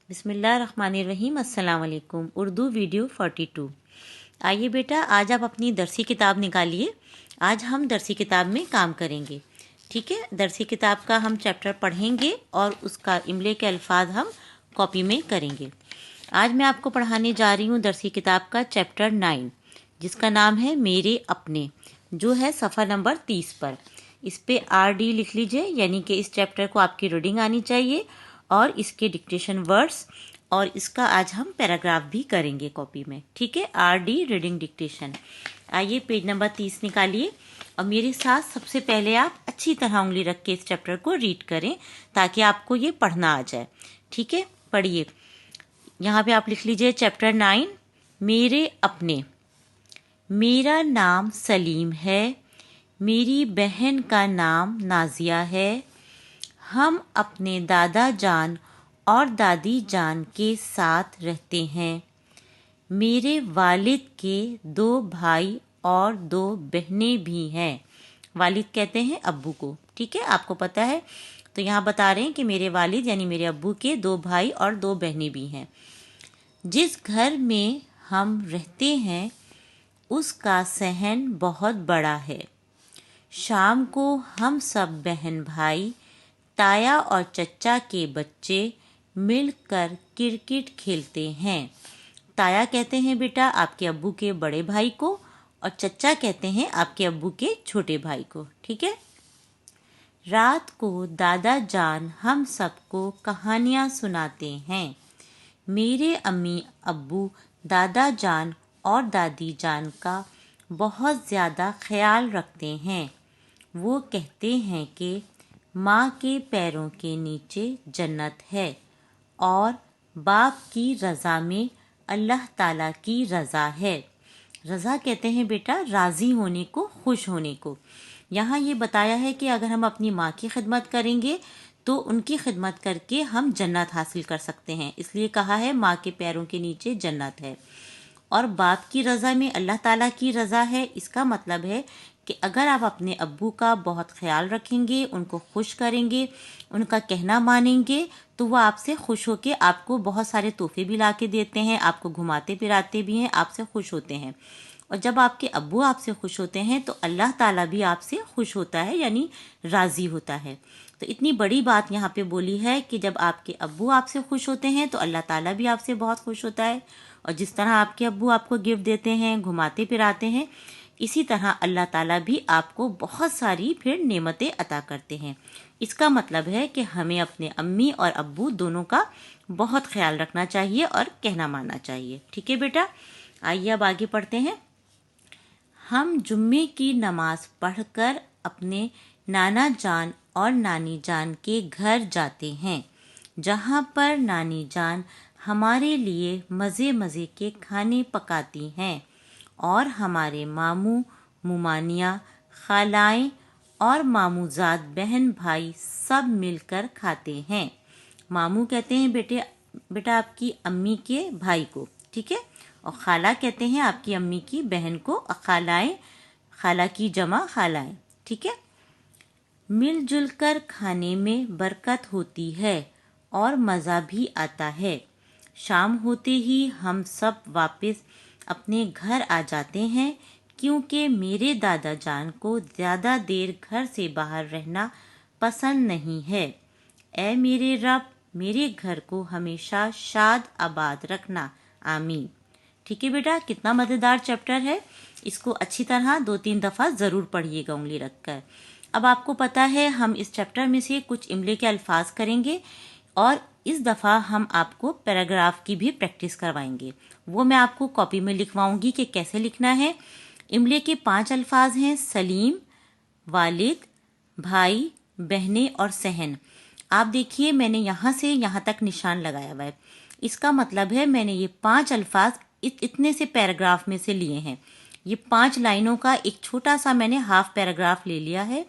बिस्मिल्लाहिर्रहमानिर्रहीम। अस्सलाम वालेकुम। उर्दू वीडियो 42। आइए बेटा, आज आप अपनी दरसी किताब निकालिए। आज हम दरसी किताब में काम करेंगे, ठीक है। दरसी किताब का हम चैप्टर पढ़ेंगे और उसका इमले के अल्फाज हम कॉपी में करेंगे। आज मैं आपको पढ़ाने जा रही हूँ दरसी किताब का चैप्टर 9, जिसका नाम है मेरे अपने, जो है सफ़ा नंबर 30 पर। इस पे RD लिख लीजिए, यानी कि इस चैप्टर को आपकी रीडिंग आनी चाहिए और इसके डिक्टेशन वर्ड्स, और इसका आज हम पैराग्राफ भी करेंगे कॉपी में, ठीक है। RD reading dictation. आइए पेज नंबर 30 निकालिए और मेरे साथ सबसे पहले आप अच्छी तरह उंगली रख के इस चैप्टर को रीड करें ताकि आपको ये पढ़ना आ जाए, ठीक है। पढ़िए, यहाँ पे आप लिख लीजिए चैप्टर 9 मेरे अपने। मेरा नाम सलीम है, मेरी बहन का नाम नाजिया है। हम अपने दादा जान और दादी जान के साथ रहते हैं। मेरे वालिद के 2 भाई और 2 बहनें भी हैं। वालिद कहते हैं अब्बू को, ठीक है, आपको पता है। तो यहाँ बता रहे हैं कि मेरे वालिद यानी मेरे अब्बू के 2 भाई और 2 बहनें भी हैं। जिस घर में हम रहते हैं उसका सहन बहुत बड़ा है। शाम को हम सब बहन भाई, ताया और चच्चा के बच्चे मिलकर क्रिकेट खेलते हैं। ताया कहते हैं बेटा आपके अब्बू के बड़े भाई को, और चच्चा कहते हैं आपके अब्बू के छोटे भाई को, ठीक है। रात को दादा जान हम सबको कहानियाँ सुनाते हैं। मेरे अम्मी अब्बू दादा जान और दादी जान का बहुत ज़्यादा ख्याल रखते हैं। वो कहते हैं कि माँ के पैरों के नीचे जन्नत है और बाप की रज़ा में अल्लाह ताला की रज़ा है। रज़ा कहते हैं बेटा राज़ी होने को, खुश होने को। यहाँ ये बताया है कि अगर हम अपनी माँ की खिदमत करेंगे तो उनकी खिदमत करके हम जन्नत हासिल कर सकते हैं, इसलिए कहा है माँ के पैरों के नीचे जन्नत है। और बाप की रज़ा में अल्लाह ताला की रज़ा है, इसका मतलब है कि अगर आप अपने अब्बू का बहुत ख्याल रखेंगे, उनको खुश करेंगे, उनका कहना मानेंगे, तो वो आपसे खुश होके आपको बहुत सारे तोहफे भी ला के देते हैं, आपको घुमाते फिराते भी हैं, आपसे खुश होते हैं। और जब आपके अब्बू आपसे खुश होते हैं तो अल्लाह ताला भी आपसे खुश होता है, यानी राज़ी होता है। तो इतनी बड़ी बात यहाँ पे बोली है कि जब आपके अब्बू आपसे खुश होते हैं तो अल्लाह ताला भी आपसे बहुत खुश होता है। और जिस तरह आपके अब्बू आपको गिफ्ट देते हैं, घुमाते फिराते हैं, इसी तरह अल्लाह ताला भी आपको बहुत सारी फिर नेमतें अता करते हैं। इसका मतलब है कि हमें अपने अम्मी और अब्बू दोनों का बहुत ख्याल रखना चाहिए और कहना मानना चाहिए, ठीक है बेटा। आइए अब आगे पढ़ते हैं। हम जुम्मे की नमाज पढ़कर अपने नाना जान और नानी जान के घर जाते हैं, जहाँ पर नानी जान हमारे लिए मज़े मज़े के खाने पकाती हैं और हमारे मामू मुमानियाँ, खालाएँ और मामूजाद बहन भाई सब मिलकर खाते हैं। मामू कहते हैं बेटा आपकी अम्मी के भाई को, ठीक है। और खाला कहते हैं आपकी अम्मी की बहन को, खालाएँ, खाला की जमा खालाएँ, ठीक है। मिलजुल कर खाने में बरकत होती है और मज़ा भी आता है। शाम होते ही हम सब वापस अपने घर आ जाते हैं, क्योंकि मेरे दादा जान को ज़्यादा देर घर से बाहर रहना पसंद नहीं है। ऐ मेरे रब, मेरे घर को हमेशा शाद आबाद रखना, आमीन। ठीक है बेटा, कितना मज़ेदार चैप्टर है। इसको अच्छी तरह 2-3 दफ़ा ज़रूर पढ़िएगा उंगली रखकर। अब आपको पता है हम इस चैप्टर में से कुछ इमले के अल्फाज करेंगे और इस दफ़ा हम आपको पैराग्राफ की भी प्रैक्टिस करवाएंगे। वो मैं आपको कॉपी में लिखवाऊंगी कि कैसे लिखना है। इमले के 5 अल्फाज हैं: सलीम, वालिद, भाई, बहनें और सहन। आप देखिए मैंने यहाँ से यहाँ तक निशान लगाया हुआ है, इसका मतलब है मैंने ये 5 अल्फाज इतने से पैराग्राफ में से लिए हैं। ये 5 लाइनों का एक छोटा सा मैंने हाफ पैराग्राफ ले लिया है,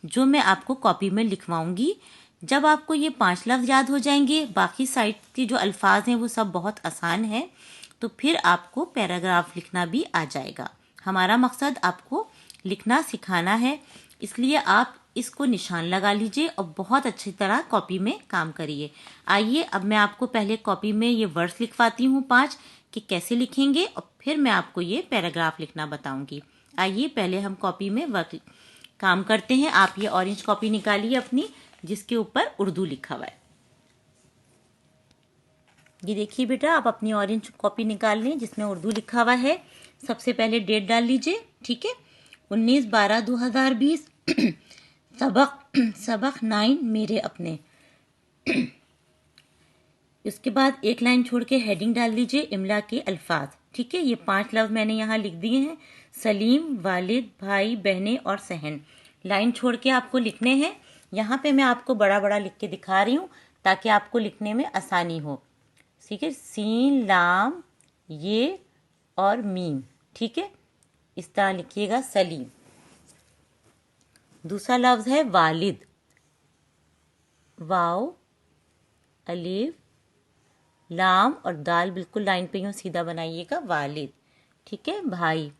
जो मैं आपको कॉपी में लिखवाऊंगी। जब आपको ये 5 लफ्ज़ याद हो जाएंगे, बाकी साइड के जो अल्फाज हैं वो सब बहुत आसान है, तो फिर आपको पैराग्राफ लिखना भी आ जाएगा। हमारा मकसद आपको लिखना सिखाना है, इसलिए आप इसको निशान लगा लीजिए और बहुत अच्छी तरह कॉपी में काम करिए। आइए अब मैं आपको पहले कॉपी में ये वर्ड्स लिखवाती हूँ 5 कि कैसे लिखेंगे, और फिर मैं आपको ये पैराग्राफ लिखना बताऊंगी। आइए पहले हम कॉपी में वर्क काम करते हैं। आप ये ऑरेंज कॉपी निकालिए अपनी, जिसके ऊपर उर्दू लिखा हुआ है। ये देखिए बेटा, आप अपनी ऑरेंज कॉपी निकाल लें जिसमें उर्दू लिखा हुआ है। सबसे पहले डेट डाल लीजिए, ठीक है, 19/12/2020 सबक 9 मेरे अपने। इसके बाद एक लाइन छोड़ के हेडिंग डाल लीजिए इमला के अल्फाज, ठीक है। ये 5 लफ्ज मैंने यहाँ लिख दिए हैं, सलीम, वालिद, भाई, बहनें और सहन। लाइन छोड़ के आपको लिखने हैं। यहाँ पे मैं आपको बड़ा बड़ा लिख के दिखा रही हूँ ताकि आपको लिखने में आसानी हो, ठीक है। सीन, लाम, ये और मीम, ठीक है, इस तरह लिखिएगा सलीम। दूसरा लफ्ज है वालिद, वाव, अलिफ, लाम और दाल बिल्कुल लाइन पे यूं सीधा बनाइएगा, वालिद, ठीक है। भाई,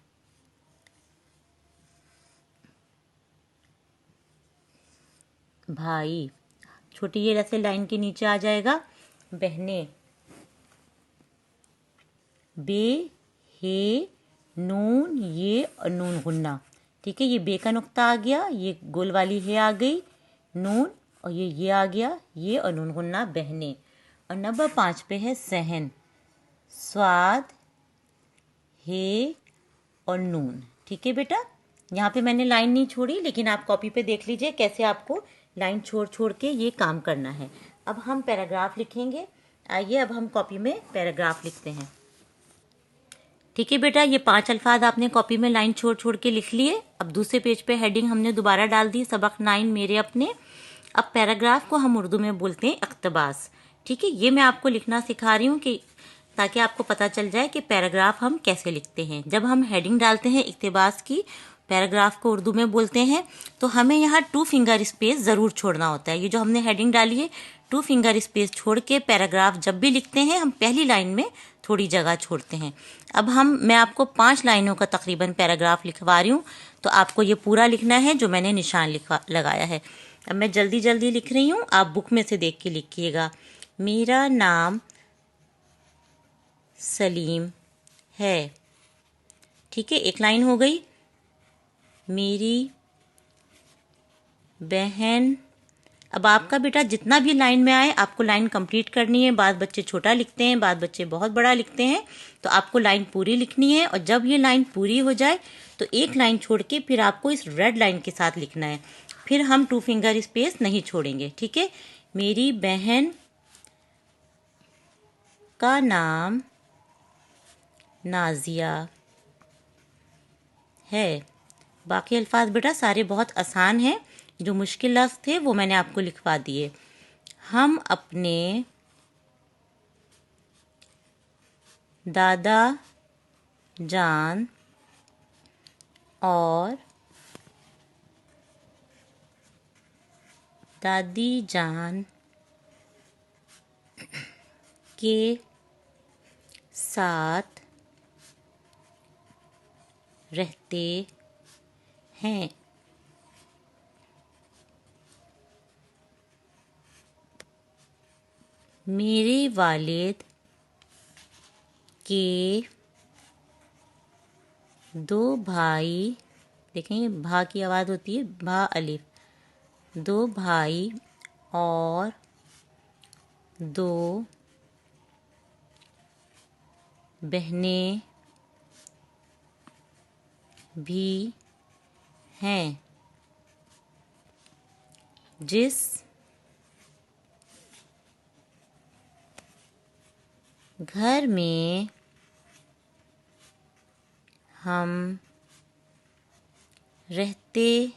भाई छोटी ये ऐसे लाइन के नीचे आ जाएगा। बहनें, बे, हे, नून, ये और नून गुन्ना, ठीक है। ये बे का नुक्ता आ गया, ये गोल वाली हे आ गई, नून, और ये आ गया, ये और नून गुन्ना, बहनें। और नंबर 5 पे है सहन, स्वाद, हे और नून, ठीक है बेटा। यहाँ पे मैंने लाइन नहीं छोड़ी, लेकिन आप कॉपी पे देख लीजिए कैसे आपको लाइन छोड़ छोड़ के ये काम करना है। अब हम पैराग्राफ लिखेंगे। आइए अब हम कॉपी में पैराग्राफ लिखते हैं, ठीक है बेटा। ये 5 अल्फाज आपने कॉपी में लाइन छोड़ छोड़ के लिख लिए। अब दूसरे पेज पे हेडिंग हमने दोबारा डाल दी, सबक 9 मेरे अपने। अब पैराग्राफ को हम उर्दू में बोलते हैं इक़्तिबास, ठीक है। ये मैं आपको लिखना सिखा रही हूँ कि ताकि आपको पता चल जाए कि पैराग्राफ हम कैसे लिखते हैं। जब हम हेडिंग डालते हैं इक़्तिबास की, पैराग्राफ को उर्दू में बोलते हैं, तो हमें यहाँ 2 फिंगर स्पेस ज़रूर छोड़ना होता है। ये जो हमने हेडिंग डाली है, 2 फिंगर स्पेस छोड़ के पैराग्राफ जब भी लिखते हैं हम पहली लाइन में थोड़ी जगह छोड़ते हैं। अब मैं आपको 5 लाइनों का तकरीबन पैराग्राफ लिखवा रही हूँ, तो आपको ये पूरा लिखना है जो मैंने निशान लगाया है। अब मैं जल्दी जल्दी लिख रही हूँ, आप बुक में से देख के लिखिएगा। मेरा नाम सलीम है, ठीक है, एक लाइन हो गई। मेरी बहन, अब आपका बेटा जितना भी लाइन में आए आपको लाइन कंप्लीट करनी है। बाद बच्चे छोटा लिखते हैं, बाद बच्चे बहुत बड़ा लिखते हैं, तो आपको लाइन पूरी लिखनी है। और जब ये लाइन पूरी हो जाए तो एक लाइन छोड़ के फिर आपको इस रेड लाइन के साथ लिखना है। फिर हम 2 फिंगर स्पेस नहीं छोड़ेंगे, ठीक है। मेरी बहन का नाम नाजिया है। बाकी अल्फाज बेटा सारे बहुत आसान हैं, जो मुश्किल लफ्ज़ थे वो मैंने आपको लिखवा दिए। हम अपने दादा जान और दादी जान के साथ रहते हैं। मेरे वालिद के 2 भाई, देखेंगे भा की आवाज़ होती है, भा अलिफ, 2 भाई और 2 बहनें भी हैं। जिस घर में हम रहते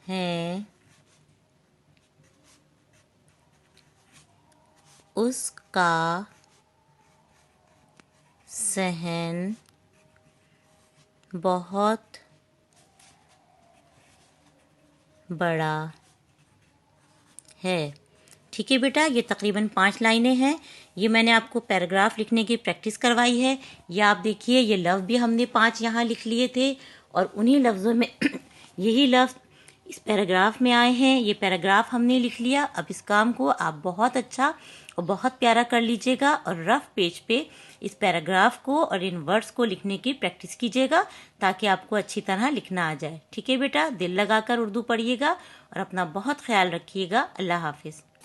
हैं उसका सहन बहुत बड़ा है, ठीक है बेटा। ये तकरीबन 5 लाइनें हैं। ये मैंने आपको पैराग्राफ लिखने की प्रैक्टिस करवाई है। ये आप देखिए, ये लफ्ज़ भी हमने 5 यहाँ लिख लिए थे, और उन्हीं लफ्ज़ों में यही लफ्ज़ इस पैराग्राफ में आए हैं। ये पैराग्राफ हमने लिख लिया। अब इस काम को आप बहुत अच्छा और बहुत प्यारा कर लीजिएगा और रफ पेज पे इस पैराग्राफ को और इन वर्ड्स को लिखने की प्रैक्टिस कीजिएगा ताकि आपको अच्छी तरह लिखना आ जाए। ठीक है बेटा, दिल लगाकर उर्दू पढ़िएगा और अपना बहुत ख्याल रखिएगा। अल्लाह हाफिज़।